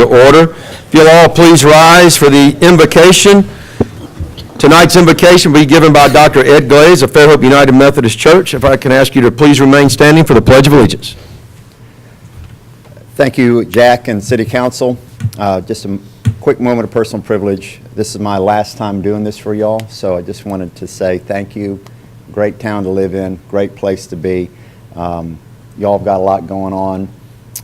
to order. If you'll all please rise for the invocation. Tonight's invocation will be given by Dr. Ed Glaze of Fairhope United Methodist Church. If I can ask you to please remain standing for the Pledge of Allegiance. Thank you, Jack and City Council. Just a quick moment of personal privilege. This is my last time doing this for y'all, so I just wanted to say thank you. Great town to live in, great place to be. Y'all have got a lot going on.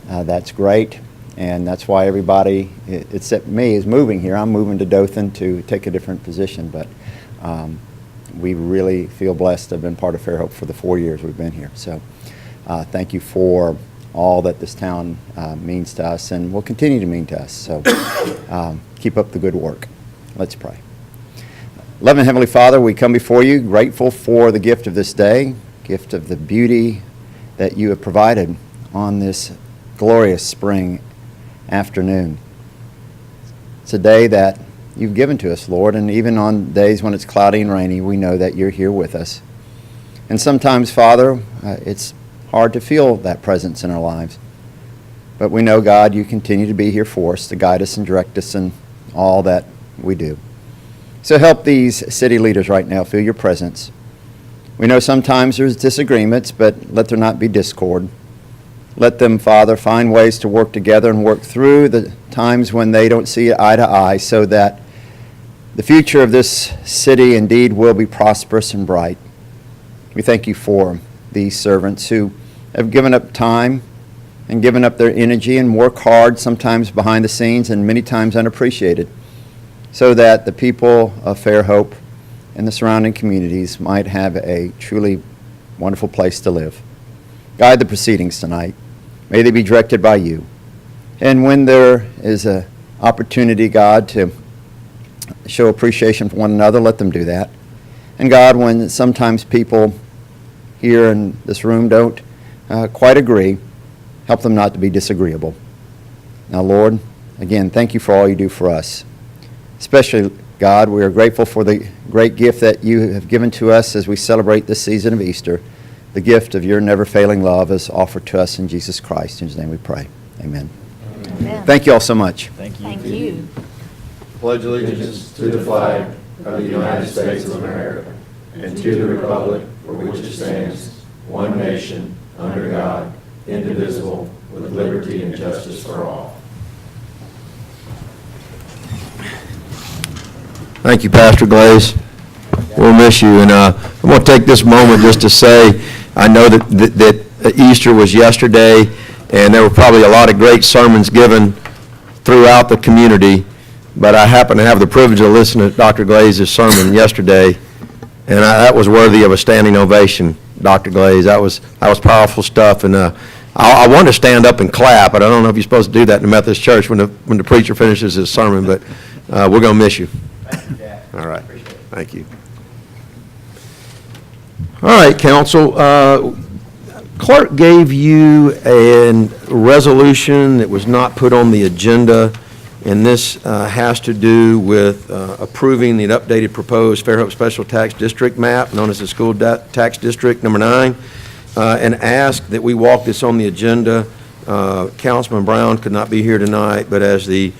That's great, and that's why everybody, except me, is moving here. I'm moving to Dothan to take a different position, but we really feel blessed to have been part of Fairhope for the 4 years we've been here. So thank you for all that this town means to us and will continue to mean to us. So keep up the good work. Let's pray. Loving Heavenly Father, we come before you grateful for the gift of this day, gift of the beauty that you have provided on this glorious spring afternoon. It's a day that you've given to us, Lord, and even on days when it's cloudy and rainy, we know that you're here with us. And sometimes, Father, it's hard to feel that presence in our lives. But we know, God, you continue to be here for us, to guide us and direct us in all that we do. So help these city leaders right now feel your presence. We know sometimes there's disagreements, but let there not be discord. Let them, Father, find ways to work together and work through the times when they don't see eye to eye, so that the future of this city indeed will be prosperous and bright. We thank you for these servants who have given up time and given up their energy and work hard, sometimes behind the scenes and many times unappreciated, so that the people of Fairhope and the surrounding communities might have a truly wonderful place to live. Guide the proceedings tonight. May they be directed by you. And when there is an opportunity, God, to show appreciation for one another, let them do that. And God, when sometimes people here in this room don't quite agree, help them not to be disagreeable. Now, Lord, again, thank you for all you do for us. Especially, God, we are grateful for the great gift that you have given to us as we celebrate this season of Easter. The gift of your never-failing love is offered to us in Jesus Christ. In his name we pray. Amen. Amen. Thank you all so much. Thank you. Pledge allegiance to the flag of the United States of America and to the republic for which it stands, one nation, under God, indivisible, with liberty and justice for all. Thank you, Pastor Glaze. We'll miss you. And I'm going to take this moment just to say, I know that Easter was yesterday, and there were probably a lot of great sermons given throughout the community, but I happened to have the privilege of listening to Dr. Glaze's sermon yesterday, and that was worthy of a standing ovation, Dr. Glaze. That was powerful stuff, and I want to stand up and clap, but I don't know if you're supposed to do that in the Methodist Church when the preacher finishes his sermon, but we're going to miss you. Thank you, Jack. All right. Thank you. All right, Council. Clerk gave you a resolution that was not put on the agenda, and this has to do with approving the updated proposed Fairhope Special Tax District map, known as the School Tax District number 9, and asked that we walk this on the agenda. Councilman Brown could not be here tonight, but as the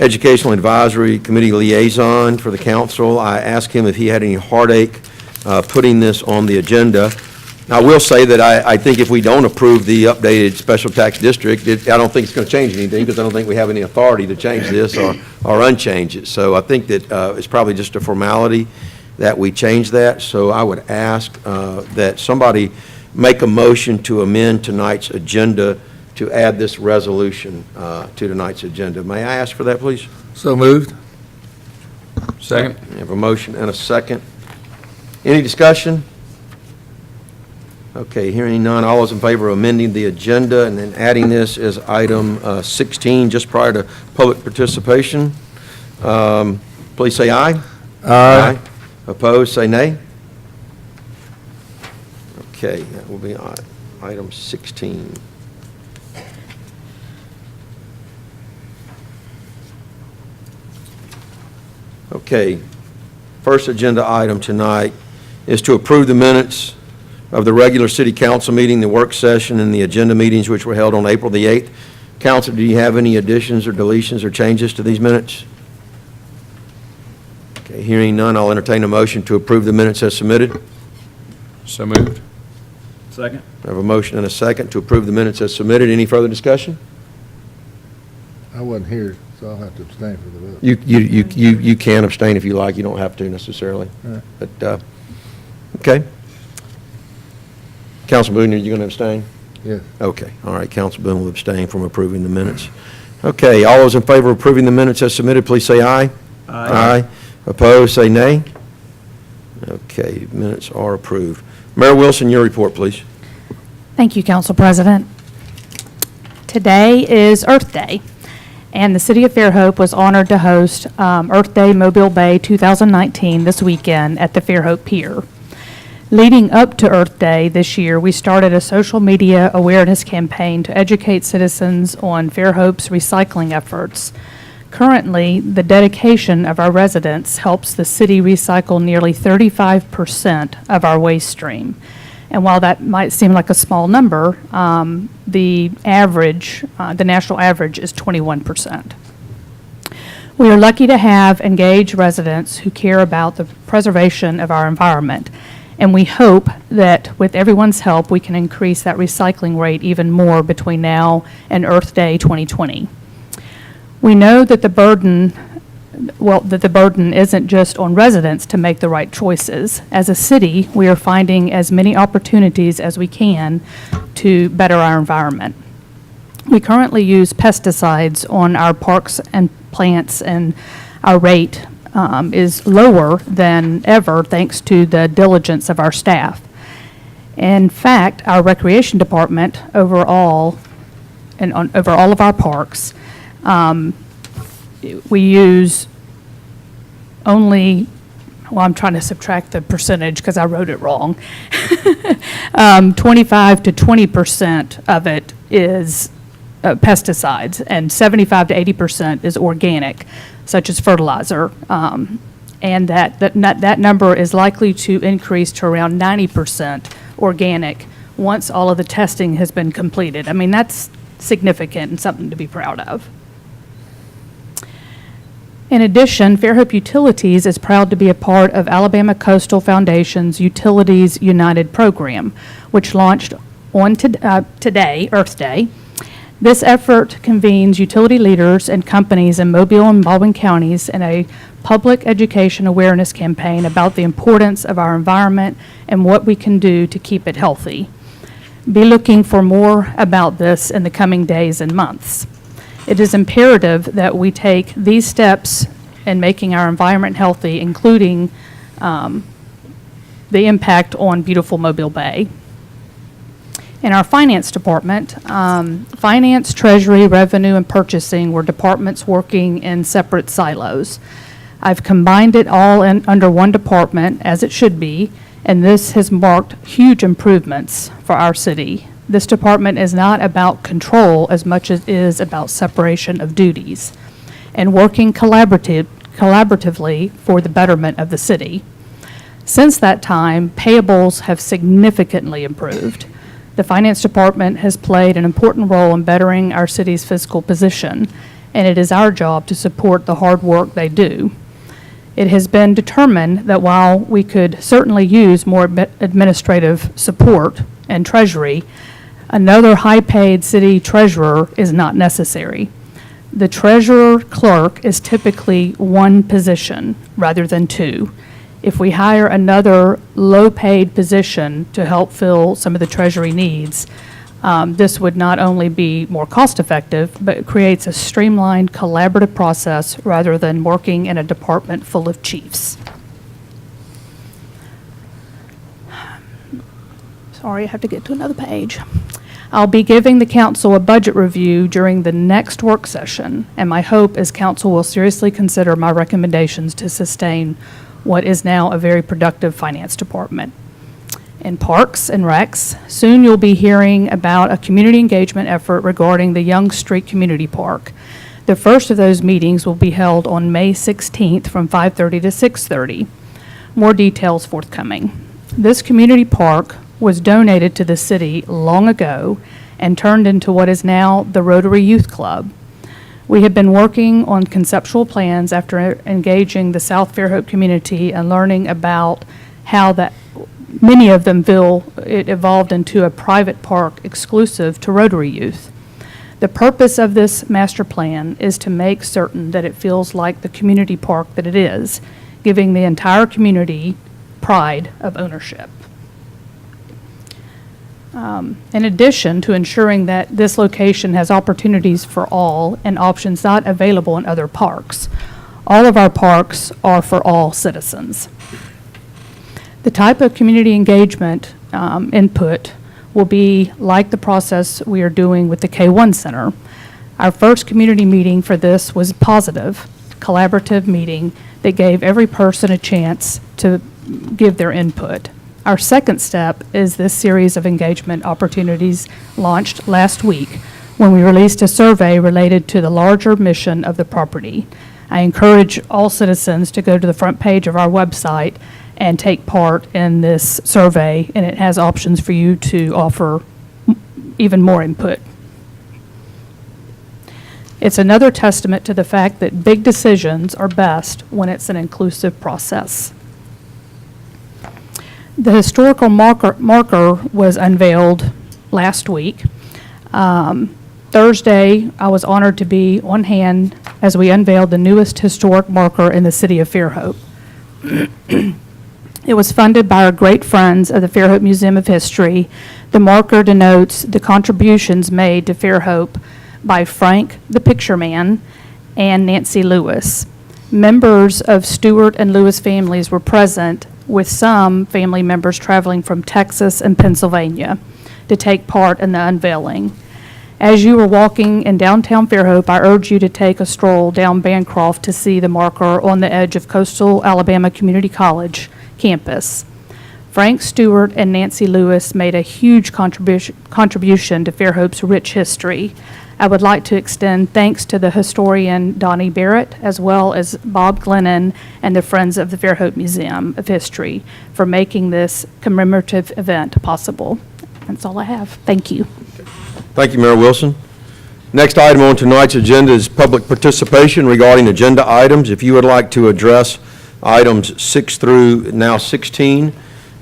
Educational Advisory Committee liaison for the council, I asked him if he had any heartache putting this on the agenda. I will say that I think if we don't approve the updated special tax district, I don't think it's going to change anything, because I don't think we have any authority to change this or unchange it. So I think that it's probably just a formality that we change that. So I would ask that somebody make a motion to amend tonight's agenda to add this resolution to tonight's agenda. May I ask for that, please? So moved. Second. We have a motion and a second. Any discussion? Okay, hearing none, all those in favor of amending the agenda and then adding this as item 16, just prior to public participation, please say aye. Aye. Opposed, say nay. Okay, that will be item 16. Okay, first agenda item tonight is to approve the minutes of the regular city council meeting, the work session, and the agenda meetings which were held on April the 8th, Council, do you have any additions or deletions or changes to these minutes? Okay, hearing none, I'll entertain a motion to approve the minutes as submitted. So moved. Second. I have a motion and a second to approve the minutes as submitted. Any further discussion? I wasn't here, so I'll have to abstain for the vote. You can abstain if you like. You don't have to necessarily. All right. But, okay. Council Boone, are you going to abstain? Yes. Okay, all right, Council Boone will abstain from approving the minutes. Okay, all those in favor of approving the minutes as submitted, please say aye. Aye. Opposed, say nay. Okay, minutes are approved. Mayor Wilson, your report, please. Thank you, Council President. Today is Earth Day, and the City of Fairhope was honored to host Earth Day Mobile Bay 2019 this weekend at the Fairhope Pier. Leading up to Earth Day this year, we started a social media awareness campaign to educate citizens on Fairhope's recycling efforts. Currently, the dedication of our residents helps the city recycle nearly 35% of our waste stream. And while that might seem like a small number, the national average is 21%. We are lucky to have engaged residents who care about the preservation of our environment. And we hope that with everyone's help, we can increase that recycling rate even more between now and Earth Day 2020. We know that the burden isn't just on residents to make the right choices. As a city, we are finding as many opportunities as we can to better our environment. We currently use pesticides on our parks and plants, and our rate is lower than ever thanks to the diligence of our staff. In fact, our recreation department overall of our parks, we use only, well, I'm trying to subtract the percentage because I wrote it wrong. 25 to 20% of it is pesticides, and 75 to 80% is organic, such as fertilizer. And that number is likely to increase to around 90% organic once all of the testing has been completed. I mean, that's significant and something to be proud of. In addition, Fairhope Utilities is proud to be a part of Alabama Coastal Foundation's Utilities United program, which launched on today, Earth Day. This effort convenes utility leaders and companies in Mobile and Baldwin counties in a public education awareness campaign about the importance of our environment and what we can do to keep it healthy. Be looking for more about this in the coming days and months. It is imperative that we take these steps in making our environment healthy, including the impact on beautiful Mobile Bay. In our finance department, finance, treasury, revenue, and purchasing were departments working in separate silos. I've combined it all under one department, as it should be, and this has marked huge improvements for our city. This department is not about control as much as it is about separation of duties and working collaboratively for the betterment of the city. Since that time, payables have significantly improved. The finance department has played an important role in bettering our city's fiscal position, and it is our job to support the hard work they do. It has been determined that while we could certainly use more administrative support and treasury, another high-paid city treasurer is not necessary. The treasurer clerk is typically one position rather than two. If we hire another low-paid position to help fill some of the treasury needs, this would not only be more cost-effective, but it creates a streamlined, collaborative process rather than working in a department full of chiefs. Sorry, I have to get to another page. I'll be giving the council a budget review during the next work session, and my hope is council will seriously consider my recommendations to sustain what is now a very productive finance department. In Parks and Recs, soon you'll be hearing about a community engagement effort regarding the Young Street Community Park. The first of those meetings will be held on May 16th from 5:30 to 6:30. More details forthcoming. This community park was donated to the city long ago and turned into what is now the Rotary Youth Club. We have been working on conceptual plans after engaging the South Fairhope community and learning about how that many of them feel it evolved into a private park exclusive to Rotary youth. The purpose of this master plan is to make certain that it feels like the community park that it is, giving the entire community pride of ownership. In addition to ensuring that this location has opportunities for all and options not available in other parks, all of our parks are for all citizens. The type of community engagement input will be like the process we are doing with the K1 Center. Our first community meeting for this was positive, collaborative meeting that gave every person a chance to give their input. Our second step is this series of engagement opportunities launched last week when we released a survey related to the larger mission of the property. I encourage all citizens to go to the front page of our website and take part in this survey, and it has options for you to offer even more input. It's another testament to the fact that big decisions are best when it's an inclusive process. The historical marker was unveiled last week. Thursday, I was honored to be on hand as we unveiled the newest historic marker in the city of Fairhope. It was funded by our great friends of the Fairhope Museum of History. The marker denotes the contributions made to Fairhope by Frank the Picture Man and Nancy Lewis. Members of Stewart and Lewis families were present, with some family members traveling from Texas and Pennsylvania to take part in the unveiling. As you were walking in downtown Fairhope, I urge you to take a stroll down Bancroft to see the marker on the edge of Coastal Alabama Community College campus. Frank Stewart and Nancy Lewis made a huge contribution to Fairhope's rich history. I would like to extend thanks to the historian Donnie Barrett, as well as Bob Glennon and the Friends of the Fairhope Museum of History for making this commemorative event possible. That's all I have. Thank you. Thank you, Mayor Wilson. Next item on tonight's agenda is public participation regarding agenda items. If you would like to address items 6 through now 16,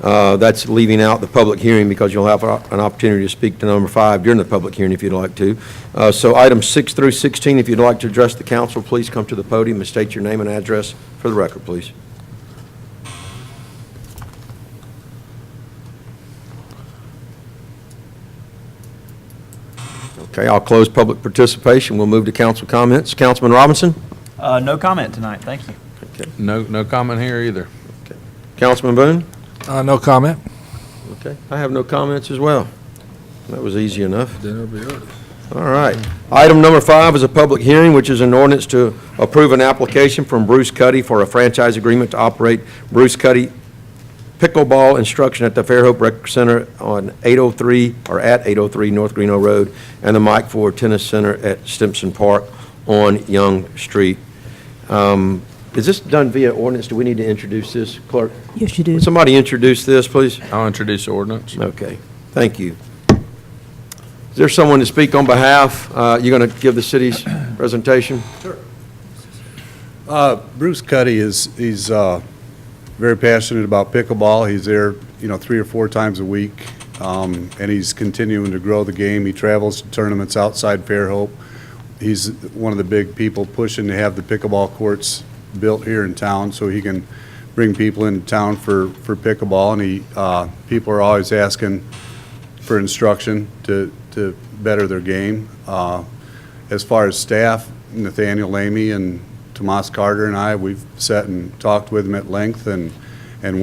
that's leaving out the public hearing because you'll have an opportunity to speak to number 5 during the public hearing if you'd like to. So items 6 through 16, if you'd like to address the council, please come to the podium and state your name and address for the record, please. Okay, I'll close public participation. We'll move to council comments. Councilman Robinson? No comment tonight, thank you. Okay. No comment here either. Okay. Councilman Boone? No comment. Okay, I have no comments as well. That was easy enough. Then it'll be yours. All right. Item number 5 is a public hearing, which is an ordinance to approve an application from Bruce Cuddy for a franchise agreement to operate Bruce Cuddy pickleball instruction at the Fairhope Rec Center on 803, or at 803 North Greeno Road, and the Mike Ford Tennis Center at Stimson Park on Young Street. Is this done via ordinance? Do we need to introduce this, clerk? Yes, you do. Would somebody introduce this, please? I'll introduce the ordinance. Okay, thank you. Is there someone to speak on behalf? You're going to give the city's presentation? Bruce Cuddy he's very passionate about pickleball. He's there, 3 or 4 times a week, and he's continuing to grow the game. He travels to tournaments outside Fairhope. He's one of the big people pushing to have the pickleball courts built here in town so he can bring people into town for pickleball, and people are always asking for instruction to better their game. As far as staff, Nathaniel Lamy and Tomas Carter and I, we've sat and talked with him at length and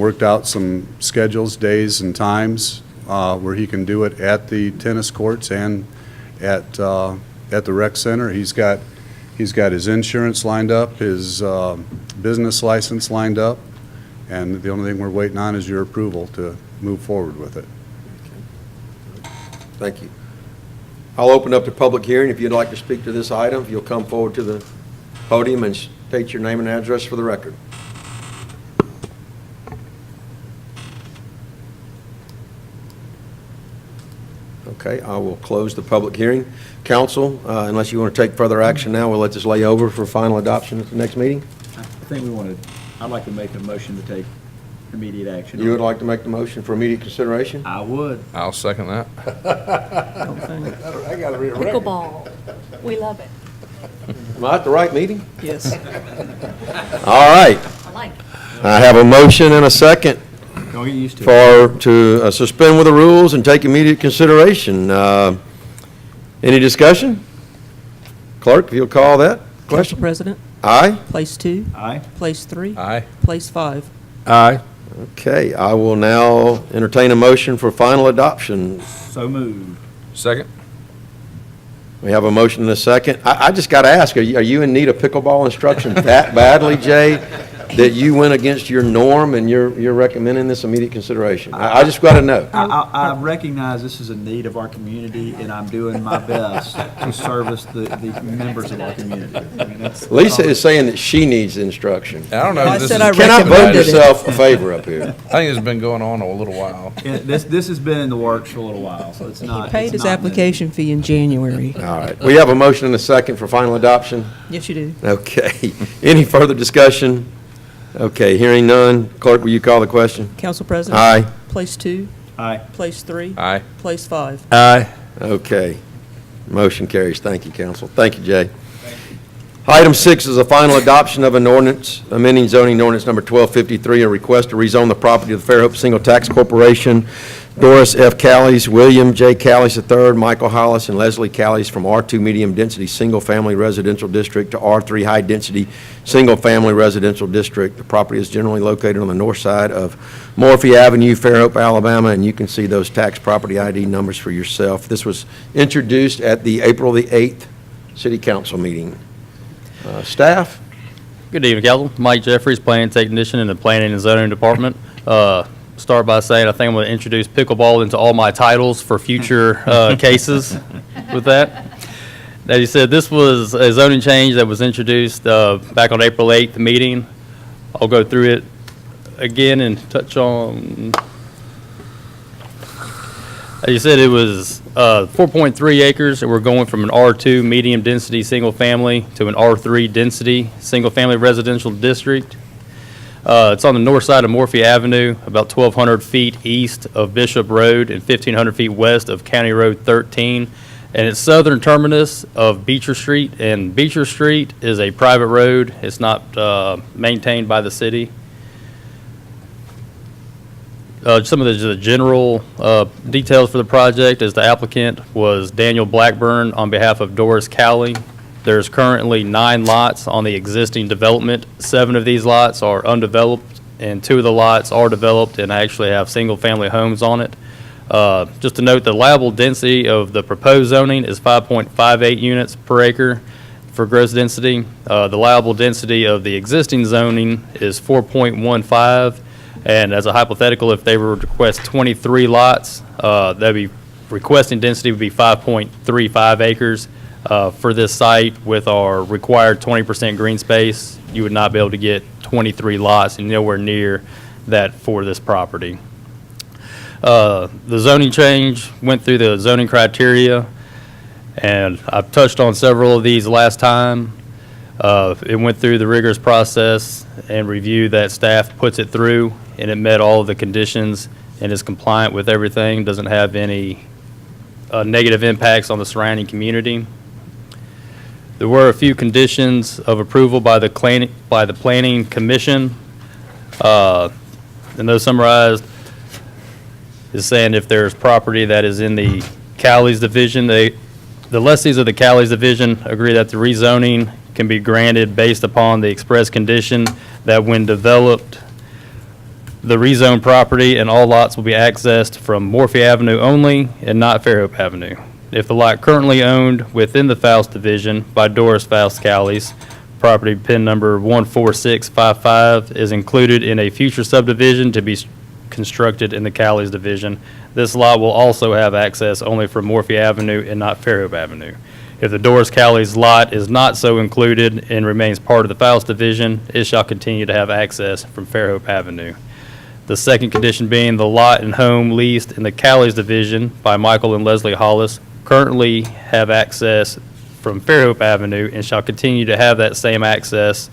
worked out some schedules, days and times where he can do it at the tennis courts and at the rec center. He's got his insurance lined up, his business license lined up, and the only thing we're waiting on is your approval to move forward with it. Thank you. I'll open up the public hearing. If you'd like to speak to this item, if you'll come forward to the podium and state your name and address for the record. Okay, I will close the public hearing. Council, unless you want to take further action now, we'll let this lay over for final adoption at the next meeting. I think I'd like to make a motion to take immediate action. You would like to make the motion for immediate consideration? I would. I'll second that. I gotta be a record. Pickleball. We love it. Am I at the right meeting? Yes. All right. I like it. I have a motion and a second Don't get used to it. to suspend with the rules and take immediate consideration. Any discussion? Clerk, if you'll call that Council question. President, Aye? place 2, Aye. place 3, Aye. place 5. Aye. Okay, I will now entertain a motion for final adoption. So moved. Second? We have a motion and a second. I just got to ask, are you in need of pickleball instruction that badly, Jay, that you went against your norm and you're recommending this immediate consideration? I just got to know. I recognize this is a need of our community, and I'm doing my best to service the members of our community. I mean, that's- Lisa is saying that she needs instruction. I don't know. I if this said is- I Cannot vote recommended it. yourself a favor up here. I think it's been going on a little while. This has been in the works for a little while, so it's He not. paid it's his not new. application fee in January. All right, we have a motion and a second for final adoption. Yes, you do. Okay, any further discussion? Okay, hearing none. Clerk, will you call the question? Council President? Aye. Place 2, Aye. place 3, Aye. place 5. Aye. Okay. Motion carries. Thank you, council. Thank you, Jay. Item 6 is a final adoption of an ordinance, amending zoning ordinance number 1253, a request to rezone the property of the Fairhope Single Tax Corporation, Doris F. Callies, William J. Callies III, Michael Hollis, and Leslie Callies from R2 Medium Density Single Family Residential District to R3 High Density Single Family Residential District. The property is generally located on the north side of Morphy Avenue, Fairhope, Alabama, and you can see those tax property ID numbers for yourself. This was introduced at the April the 8th City Council meeting. Staff? Good evening, Council. Mike Jeffries, Planning Technician in the Planning and Zoning Department. Start by saying I think I'm going to introduce pickleball into all my titles for future cases with that. As you said, this was a zoning change that was introduced back on April 8th meeting. I'll go through it again and touch on, as you said, it was 4.3 acres, and we're going from an R2 medium density single family to an R3 density single family residential district. It's on the north side of Morphy Avenue, about 1,200 feet east of Bishop Road and 1,500 feet west of County Road 13. And it's southern terminus of Beecher Street, and Beecher Street is a private road. It's not maintained by the city. Some of the general details for the project is the applicant was Daniel Blackburn on behalf of Doris Cowley. There's currently 9 lots on the existing development. 7 of these lots are undeveloped, and 2 of the lots are developed and actually have single-family homes on it. Just to note, the allowable density of the proposed zoning is 5.58 units per acre for gross density. The allowable density of the existing zoning is 4.15. And as a hypothetical, if they were to request 23 lots, that'd be, requesting density would be 5.35 acres. For this site, with our required 20% green space, you would not be able to get 23 lots, and nowhere near that for this property. The zoning change went through the zoning criteria, and I've touched on several of these last time. It went through the rigorous process and review that staff puts it through, and it met all of the conditions and is compliant with everything, doesn't have any negative impacts on the surrounding community. There were a few conditions of approval by the Planning Commission, and those summarized is saying if there's property that is in the Cowley's division, the lessees of the Cowley's division agree that the rezoning can be granted based upon the express condition that when developed, the rezoned property and all lots will be accessed from Morphy Avenue only and not Fairhope Avenue. If the lot currently owned within the Faust division by Doris Faust Cowley's, property PIN number 14655, is included in a future subdivision to be constructed in the Cowley's division, this lot will also have access only from Morphy Avenue and not Fairhope Avenue. If the Doris Cowley's lot is not so included and remains part of the Faust division, it shall continue to have access from Fairhope Avenue. The second condition being the lot and home leased in the Callie's division by Michael and Leslie Hollis currently have access from Fairhope Avenue and shall continue to have that same access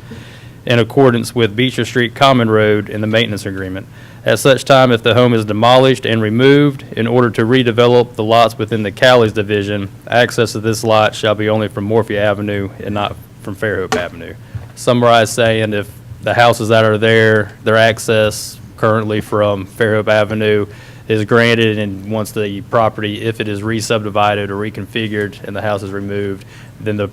in accordance with Beecher Street Common Road in the maintenance agreement. At such time, if the home is demolished and removed in order to redevelop the lots within the Callie's division, access to this lot shall be only from Morphy Avenue and not from Fairhope Avenue. Summarize saying if the houses that are there, their access currently from Fairhope Avenue is granted, and once the property, if it is re-subdivided or reconfigured and the house is removed, then the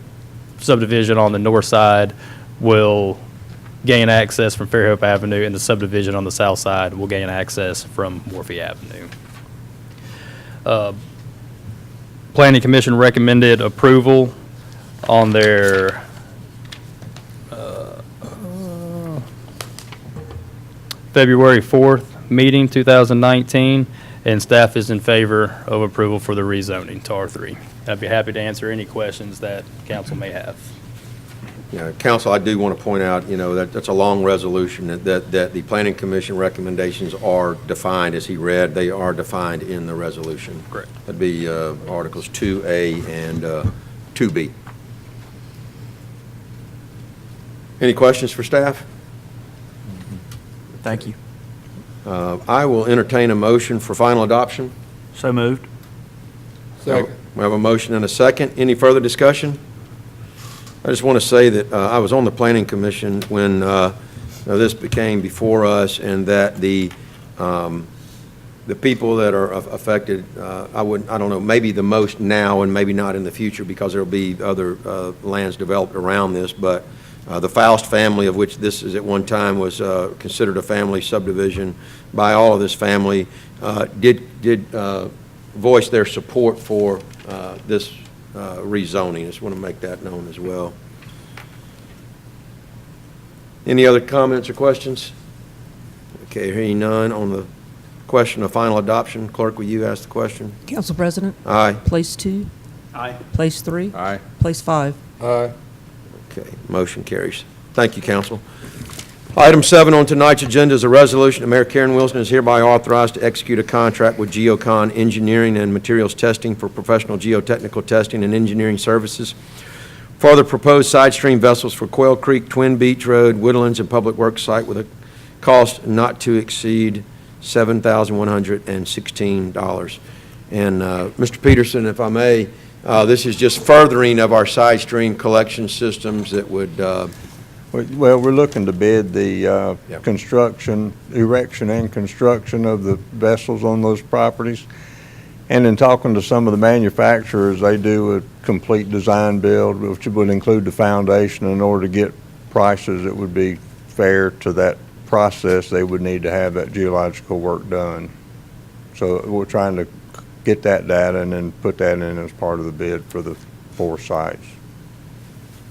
subdivision on the north side will gain access from Fairhope Avenue, and the subdivision on the south side will gain access from Morphy Avenue. Planning Commission recommended approval on their February 4th meeting, 2019, and staff is in favor of approval for the rezoning to R3. I'd be happy to answer any questions that council may have. Yeah, council, I do want to point out, that's a long resolution, that the planning commission recommendations are defined, as he read, they are defined in the resolution. Correct. That'd be Articles 2A and 2B. Any questions for staff? Thank you. I will entertain a motion for final adoption. So moved. Second. We have a motion and a second. Any further discussion? I just want to say that I was on the planning commission when this became before us, and that the people that are affected, I don't know, maybe the most now and maybe not in the future, because there will be other lands developed around this, but the Faust family, of which this is at one time was considered a family subdivision by all of this family, did voice their support for this rezoning. I just want to make that known as well. Any other comments or questions? Okay, hearing none on the question of final adoption. Clerk, will you ask the question? Council President? Aye. Place 2? Aye. Place 3? Aye. Place 5? Aye. Okay, motion carries. Thank you, council. Item 7 on tonight's agenda is a resolution that Mayor Karen Wilson is hereby authorized to execute a contract with Geocon Engineering and Materials Testing for professional geotechnical testing and engineering services for the proposed side stream vessels for Quail Creek, Twin Beach Road, Woodlands, and Public Works site with a cost not to exceed $7,116. And Mr. Peterson, if I may, this is just furthering of our side stream collection systems that would Well, we're looking to bid the Yep. construction, erection and construction of the vessels on those properties. And in talking to some of the manufacturers, they do a complete design build, which would include the foundation. In order to get prices that would be fair to that process, they would need to have that geological work done. So we're trying to get that data and then put that in as part of the bid for the 4 sites.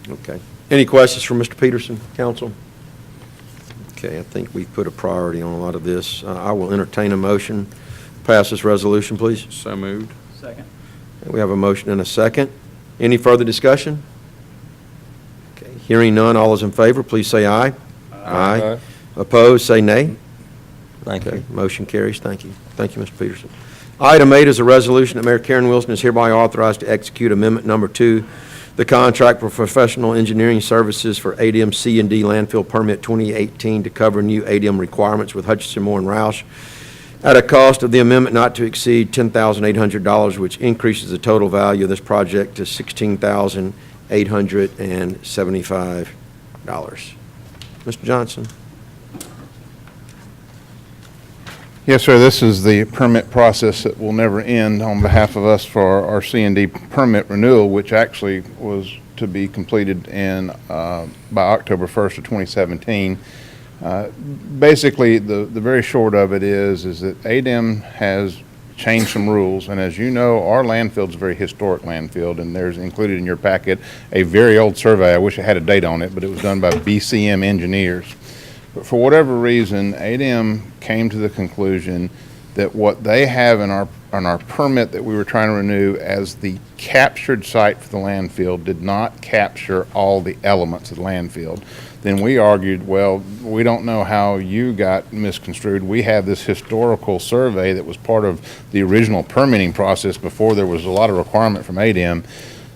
Okay. Any questions from Mr. Peterson, council? Okay, I think we've put a priority on a lot of this. I will entertain a motion. Pass this resolution, please. So moved. Second. We have a motion and a second. Any further discussion? Okay, hearing none, all those in favor, please say aye. Aye. Opposed, say nay. Thank Okay, motion carries. Thank you. Thank you, Mr. Peterson. Item 8 is a resolution that Mayor Karen Wilson is hereby authorized to execute Amendment Number 2, the contract for professional engineering services for ADM C&D landfill permit 2018 to cover new ADM requirements with Hutchinson, Moore, and Roush at a cost of the amendment not to exceed $10,800, which increases the total value of this project to $16,875. Mr. Johnson? Yes, sir. This is the permit process that will never end on behalf of us for our C&D permit renewal, which actually was to be completed by October 1st of 2017. Basically, the very short of it is that ADM has changed some rules, and as you know, our landfill is a very historic landfill, and there's included in your packet a very old survey. I wish I had a date on it, but it was done by BCM engineers. But for whatever reason, ADM came to the conclusion that what they have in our our permit that we were trying to renew as the captured site for the landfill did not capture all the elements of the landfill. Then we argued, well, we don't know how you got misconstrued. We have this historical survey that was part of the original permitting process before there was a lot of requirement from ADEM.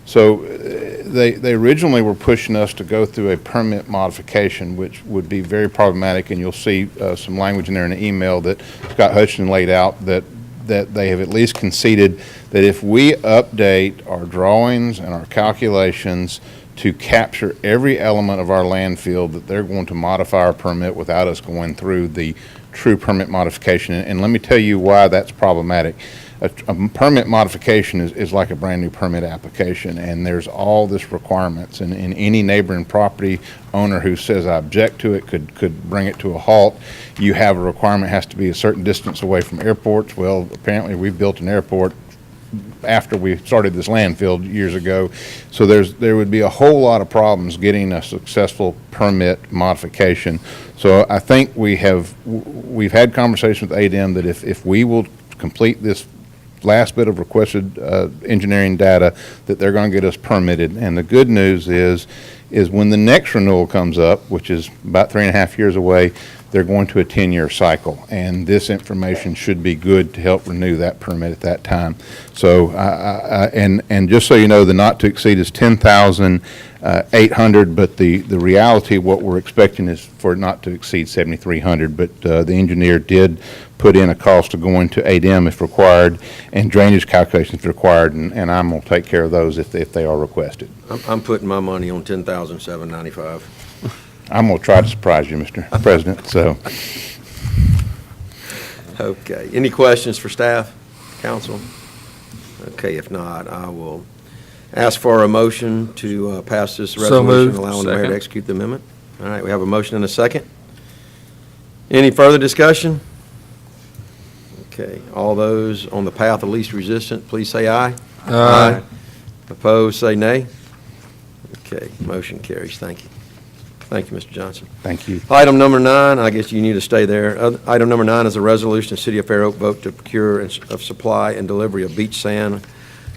So they originally were pushing us to go through a permit modification, which would be very problematic, and you'll see some language in there in the email that Scott Hutchinson laid out that they have at least conceded that if we update our drawings and our calculations to capture every element of our landfill, that they're going to modify our permit without us going through the true permit modification. And let me tell you why that's problematic. A permit modification is like a brand-new permit application, and there's all this requirements, and any neighboring property owner who says I object to it could bring it to a halt. You have a requirement, has to be a certain distance away from airports. Well, apparently we've built an airport after we started this landfill years ago, so there would be a whole lot of problems getting a successful permit modification. So I think we've had conversations with ADEM that if we will complete this last bit of requested engineering data, that they're going to get us permitted. And the good news is when the next renewal comes up, which is about 3.5 years away, they're going to a 10-year cycle, and this information should be good to help renew that permit at that time. So, and just so you know, the not to exceed is 10,800, but the reality, what we're expecting is for it not to exceed 7,300. But the engineer did put in a cost of going to ADEM if required, and drainage calculations if required, and I'm going to take care of those if they are requested. I'm putting my money on 10,795. I'm going to try to surprise you, Mr. President, so. Okay. Any questions for staff, council? Okay, if not, I will ask for a motion to pass this resolution moved. allowing the mayor to Second. execute the amendment. All right, we have a motion and a second. Any further discussion? Okay, all those on the path of least resistance, please say aye. Aye. Opposed, say nay. Okay, motion carries. Thank you. Thank you, Mr. Johnson. Thank you. Item number 9, I guess you need to stay there. Item number 9 is a resolution, the City of Fairhope vote to procure of supply and delivery of beach sand,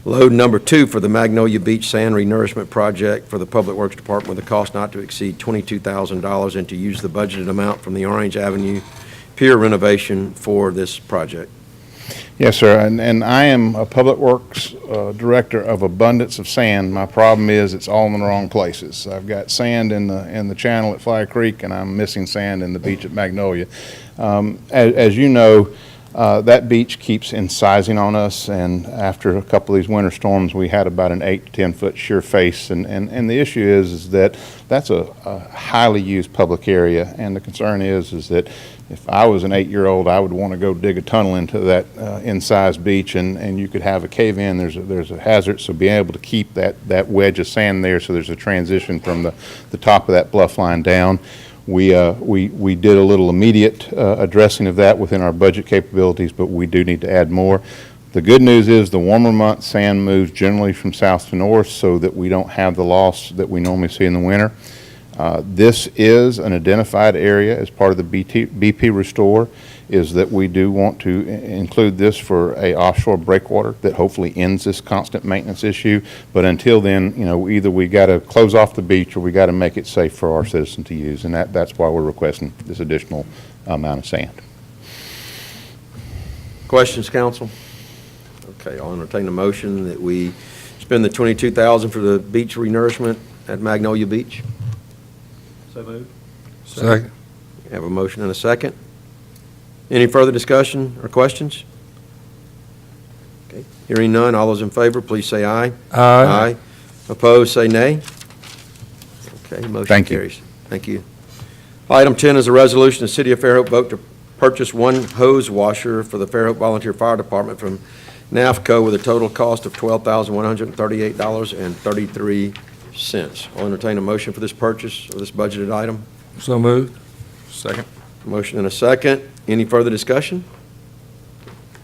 load number 2 for the Magnolia Beach Sand Renourishment Project for the Public Works Department with a cost not to exceed $22,000, and to use the budgeted amount from the Orange Avenue Pier renovation for this project. Yes, sir, and I am a Public Works Director of abundance of sand. My problem is it's all in the wrong places. I've got sand in the channel at Fly Creek, and I'm missing sand in the beach at Magnolia. As you know, that beach keeps incising on us, and after a couple of these winter storms, we had about an 8 to 10 foot shear face, and the issue is that that's a highly used public area, and the concern is that if I was an 8-year-old, I would want to go dig a tunnel into that incised beach, and you could have a cave-in. There's a hazard, so being able to keep that wedge of sand there, so there's a transition from the top of that bluff line down. We did a little immediate addressing of that within our budget capabilities, but we do need to add more. The good news is the warmer months, sand moves generally from south to north so that we don't have the loss that we normally see in the winter. This is an identified area as part of the BP Restore, is that we do want to include this for a offshore breakwater that hopefully ends this constant maintenance issue. But until then, you know, either we got to close off the beach or we got to make it safe for our citizens to use, and that's why we're requesting this additional amount of sand. Questions, council? Okay, I'll entertain a motion that we spend the $22,000 for the beach renourishment at Magnolia Beach. So moved. Second. We have a motion and a second. Any further discussion or questions? Okay, hearing none, all those in favor, please say aye. Aye. Opposed, say nay. Okay, motion Thank you. carries. Thank you. Item 10 is a resolution, the City of Fairhope vote to purchase one hose washer for the Fairhope Volunteer Fire Department from NAFCO with a total cost of $12,138.33. I'll entertain a motion for this purchase of this budgeted item. So moved. Second. Motion and a second. Any further discussion?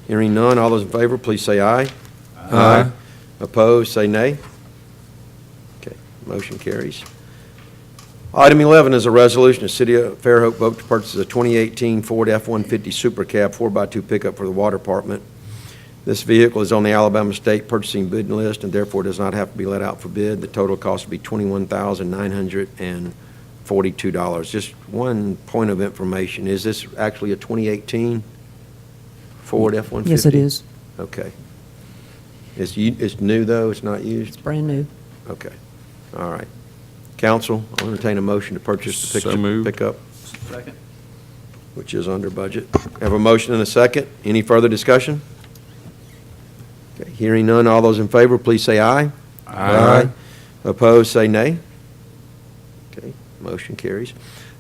Hearing none, all those in favor, please say aye. Aye. Opposed, say nay. Okay, motion carries. Item 11 is a resolution, the City of Fairhope vote to purchase a 2018 Ford F-150 Super Cab 4x2 pickup for the Water Department. This vehicle is on the Alabama State Purchasing Bid List and therefore does not have to be let out for bid. The total cost will be $21,942. Just one point of information, is this actually a 2018 Ford F-150? Yes, it is. Okay. It's new, though? It's not used? It's brand new. Okay. All right. Council, I'll entertain a motion to purchase the So moved. pickup, Second. which is under budget. Have a motion and a second. Any further discussion? Okay, hearing none, all those in favor, please say aye. Aye. Opposed, say nay. Okay, motion carries.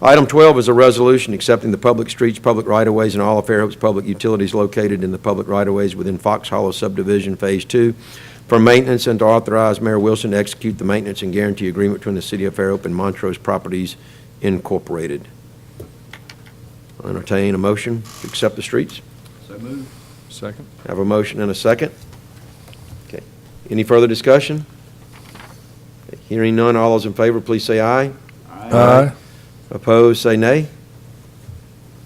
Item 12 is a resolution accepting the public streets, public right-of-ways, and all of Fairhope's public utilities located in the public right-of-ways within Fox Hollow subdivision Phase 2 for maintenance and to authorize Mayor Wilson to execute the maintenance and guarantee agreement between the City of Fairhope and Montrose Properties Incorporated. I'll entertain a motion to accept the streets. So moved. Second. Have a motion and a second. Okay. Any further discussion? Okay, hearing none, all those in favor, please say aye. Aye. Opposed, say nay.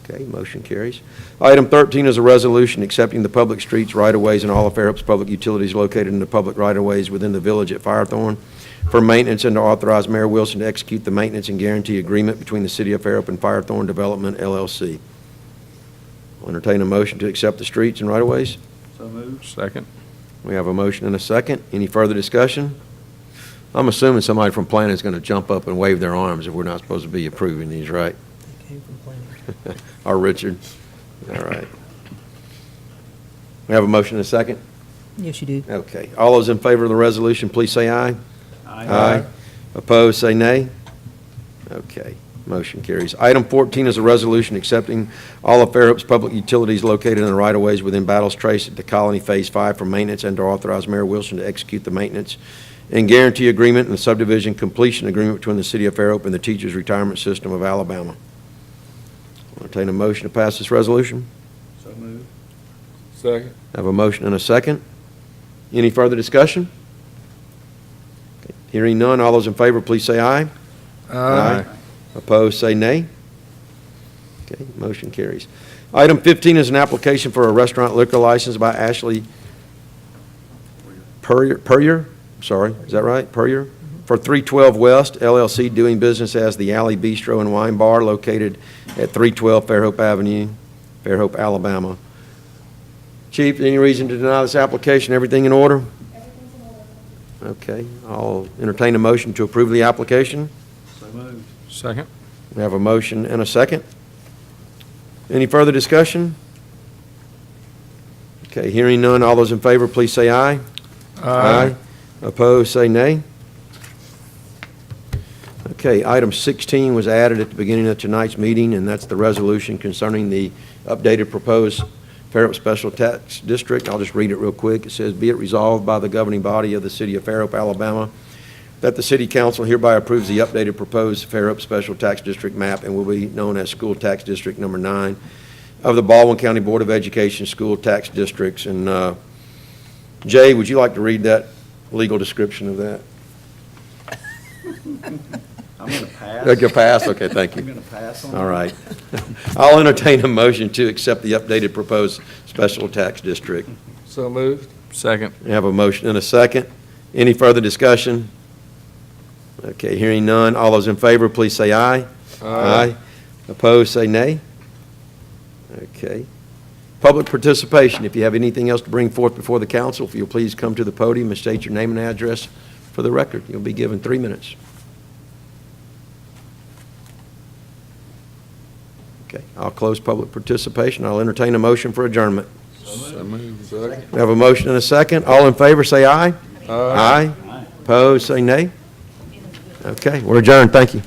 Okay, motion carries. Item 13 is a resolution accepting the public streets, right-of-ways, and all of Fairhope's public utilities located in the public right-of-ways within the village at Firethorn for maintenance and to authorize Mayor Wilson to execute the maintenance and guarantee agreement between the City of Fairhope and Firethorn Development, LLC. I'll entertain a motion to accept the streets and right-of-ways. So moved. Second. We have a motion and a second. Any further discussion? I'm assuming somebody from planning is going to jump up and wave their arms if we're not supposed to be approving these, right? They came from planning. Or Richard? All right. We have a motion and a second? Yes, you do. Okay. All those in favor of the resolution, please say aye. Aye. Opposed, say nay. Okay. Motion carries. Item 14 is a resolution accepting all of Fairhope's public utilities located in the right-of-ways within Battles Trace at the Colony Phase 5 for maintenance and to authorize Mayor Wilson to execute the maintenance and guarantee agreement and the subdivision completion agreement between the City of Fairhope and the Teachers Retirement System of Alabama. I'll entertain a motion to pass this resolution. So moved. Second. Have a motion and a second. Any further discussion? Okay. Hearing none, all those in favor, please say aye. Opposed, say nay. Okay, motion carries. Item 15 is an application for a restaurant liquor license by Ashley Puryear, sorry, is that right? Puryear? For 312 West LLC, doing business as the Alley Bistro and Wine Bar located at 312 Fairhope Avenue, Fairhope, Alabama. Chief, any reason to deny this application? Everything in order? Everything's in order. Okay, I'll entertain a motion to approve the application. So moved. Second. We have a motion and a second. Any further discussion? Okay, hearing none, all those in favor, please say aye. Opposed, say nay. Okay, item 16 was added at the beginning of tonight's meeting, and that's the resolution concerning the updated proposed Fairhope Special Tax District. I'll just read it real quick. It says, "Be it resolved by the governing body of the City of Fairhope, Alabama, that the City Council hereby approves the updated proposed Fairhope Special Tax District map and will be known as School Tax District Number 9 of the Baldwin County Board of Education School Tax Districts." And Jay, would you like to read that legal description of that? I'm going to pass. You'll pass? Okay, thank I'm you. going to pass on All right. I'll entertain a motion to accept the updated proposed special tax district. So moved. Second. We have a motion and a second. Any further discussion? Okay, hearing none. All those in favor, please say aye. Aye. Opposed, say nay. Okay. Public participation. If you have anything else to bring forth before the council, if you'll please come to the podium and state your name and address for the record. You'll be given 3 minutes. Okay, I'll close public participation. I'll entertain a motion for adjournment. So moved. Second. We have a motion and a second. All in favor, say aye. Aye. Opposed, say nay. Okay, we're adjourned. Thank you.